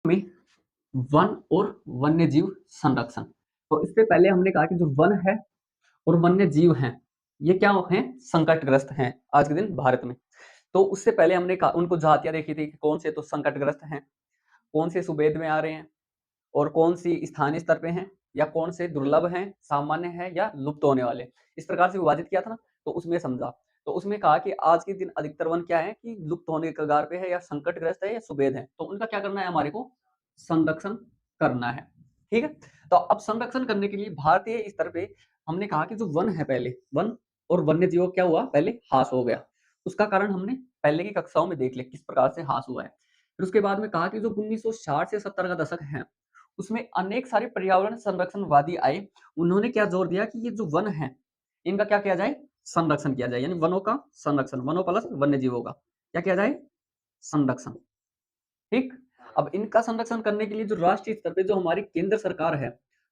में वन और वन्य जीव संरक्षण। तो इससे पहले हमने कहा कि जो वन है और वन्य जीव हैं, ये क्या हैं? संकटग्रस्त हैं आज के दिन भारत में। तो उससे पहले हमने कहा उनको जातियाँ देखी थी कि कौन से तो संकटग्रस्त हैं, कौन से सुभेद में आ रहे हैं और कौन सी स्थानीय स्तर पे हैं या कौन से दुर्लभ हैं, सामान्य हैं या लुप्त होने वाले। इस प्रकार से विभाजित किया था ना, तो उसमें समझा। तो उसमें कहा कि आज के दिन अधिकतर वन क्या है कि लुप्त होने के कगार पे है या संकटग्रस्त है या सुभेद है। तो उनका क्या करना है हमारे को? संरक्षण करना है। ठीक है? तो अब संरक्षण करने के लिए भारतीय स्तर पे हमने कहा कि जो वन है पहले, वन और वन्य जीवों क्या हुआ? पहले ह्रास हो गया। उसका कारण हमने पहले की कक्षाओं में देख लिया किस प्रकार से ह्रास हुआ है। फिर उसके बाद में कहा कि जो 1960 से 70 का दशक है, उसमें अनेक सारे पर्यावरण संरक्षणवादी आए। उन्होंने क्या जोर दिया कि ये जो वन है, इनका क्या किया जाए? संरक्षण किया जाए। यानी वनों का संरक्षण, वनों प्लस वन्य जीवों का क्या किया जाए? संरक्षण। ठीक? अब इनका संरक्षण करने के लिए जो राष्ट्रीय स्तर पे जो हमारी केंद्र सरकार है,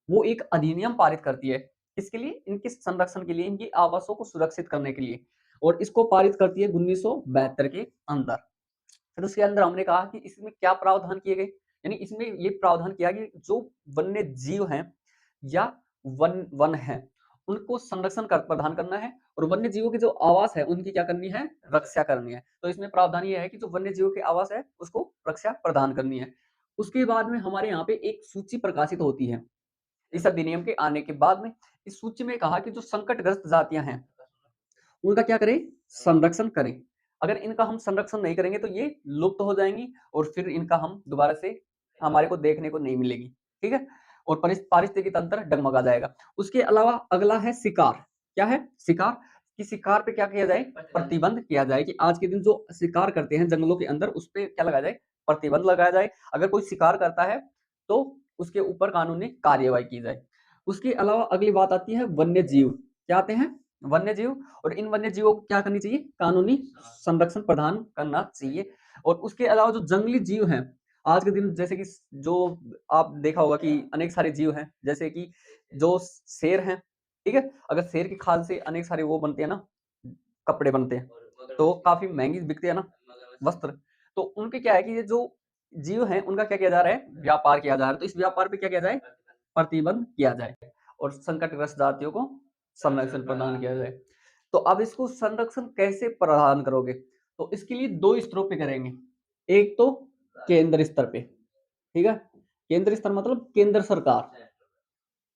वो एक अधिनियम पारित करती है। किसके लिए? इनके संरक्षण के लिए, इनकी आवासों को सुरक्षित करने के लिए। और इसको पारित करती है 1972 के अंदर। फिर उसके अंदर हमने कहा कि इसमें क्या प्रावधान किए गए? यानी इसमें ये प्रावधान किया कि जो वन्य जीव हैं या वन वन है, उनको संरक्षण कर प्रदान करना है और वन्य जीवों की जो आवास है, उनकी क्या करनी है? रक्षा करनी है। तो इसमें प्रावधान ये है कि जो वन्य जीवों की आवास है, उसको रक्षा प्रदान करनी है। उसके बाद में हमारे यहाँ पे एक सूची प्रकाशित होती है इस अधिनियम के आने के बाद में। इस सूची में कहा कि जो संकटग्रस्त जातियां हैं, उनका क्या करें? संरक्षण करें। अगर इनका हम संरक्षण नहीं करेंगे तो ये लुप्त हो जाएंगी और फिर इनका हम दोबारा से हमारे को देखने को नहीं मिलेगी। ठीक है? और पारिस्थितिकी तंत्र डगमगा जाएगा। उसके अलावा अगला है शिकार। क्या है? शिकार। कि शिकार पे क्या किया जाए? प्रतिबंध किया जाए। कि आज के दिन जो शिकार करते हैं जंगलों के अंदर, उस पे क्या लगाया जाए? प्रतिबंध लगाया जाए। अगर कोई शिकार करता है तो उसके ऊपर कानूनी कार्यवाही की जाए। उसके अलावा अगली बात आती है वन्य जीव। क्या आते हैं? वन्य जीव। और इन वन्य जीवों को क्या करनी चाहिए? कानूनी संरक्षण प्रदान करना चाहिए। और उसके अलावा जो जंगली जीव हैं, आज के दिन जैसे कि जो आप देखा होगा कि अनेक सारे जीव हैं, जैसे कि जो शेर हैं, ठीक है? अगर शेर की खाल से अनेक सारे वो बनते हैं ना, कपड़े बनते हैं, तो काफ़ी महँगी बिकते हैं ना वस्त्र। तो उनके क्या है कि ये जो जीव हैं, उनका क्या किया जा रहा है? व्यापार किया जा रहा है। तो इस व्यापार पे क्या किया जाए? प्रतिबंध किया जाए और संकटग्रस्त जातियों को संरक्षण प्रदान किया जाए। तो अब इसको संरक्षण कैसे प्रदान करोगे? तो इसके लिए 2 स्तरों पे करेंगे। एक तो केंद्र स्तर पे, ठीक है? केंद्र स्तर मतलब केंद्र सरकार,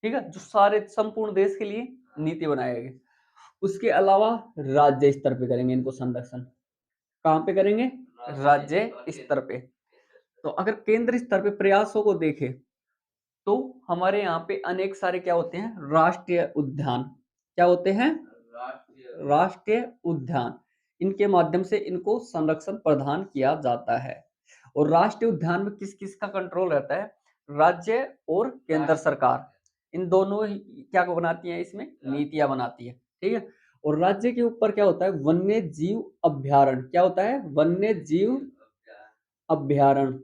ठीक है? जो सारे संपूर्ण देश के लिए नीति बनाएगी। उसके अलावा राज्य स्तर पे करेंगे इनको संरक्षण। कहाँ पे करेंगे? राज्य स्तर पे। तो अगर केंद्र स्तर पे प्रयासों को देखें, तो हमारे यहाँ पे अनेक सारे क्या होते हैं? राष्ट्रीय उद्यान। क्या होते हैं? राष्ट्रीय उद्यान। इनके माध्यम से इनको संरक्षण प्रदान किया जाता है। और राष्ट्रीय उद्यान में किस-किस का कंट्रोल रहता है? राज्य और केंद्र सरकार। इन दोनों ही क्या को बनाती हैं? इसमें नीतियाँ बनाती है। ठीक है? और राज्य के ऊपर क्या होता है? वन्य जीव अभयारण्य। क्या होता है? वन्य जीव अभयारण्य।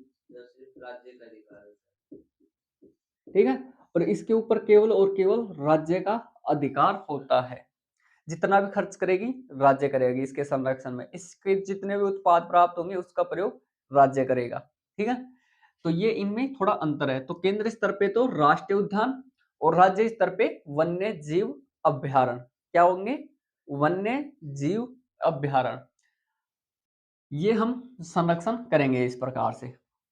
ठीक है? और इसके ऊपर केवल और केवल राज्य का अधिकार होता है। जितना भी खर्च करेगी, राज्य करेगी इसके संरक्षण में। इसके जितने भी उत्पाद प्राप्त होंगे, उसका प्रयोग राज्य करेगा। ठीक है? तो ये इनमें थोड़ा अंतर है। तो केंद्र स्तर पे तो राष्ट्रीय उद्यान और राज्य स्तर पे वन्य जीव अभयारण्य। क्या होंगे? वन्य जीव अभयारण्य। ये हम संरक्षण करेंगे इस प्रकार से।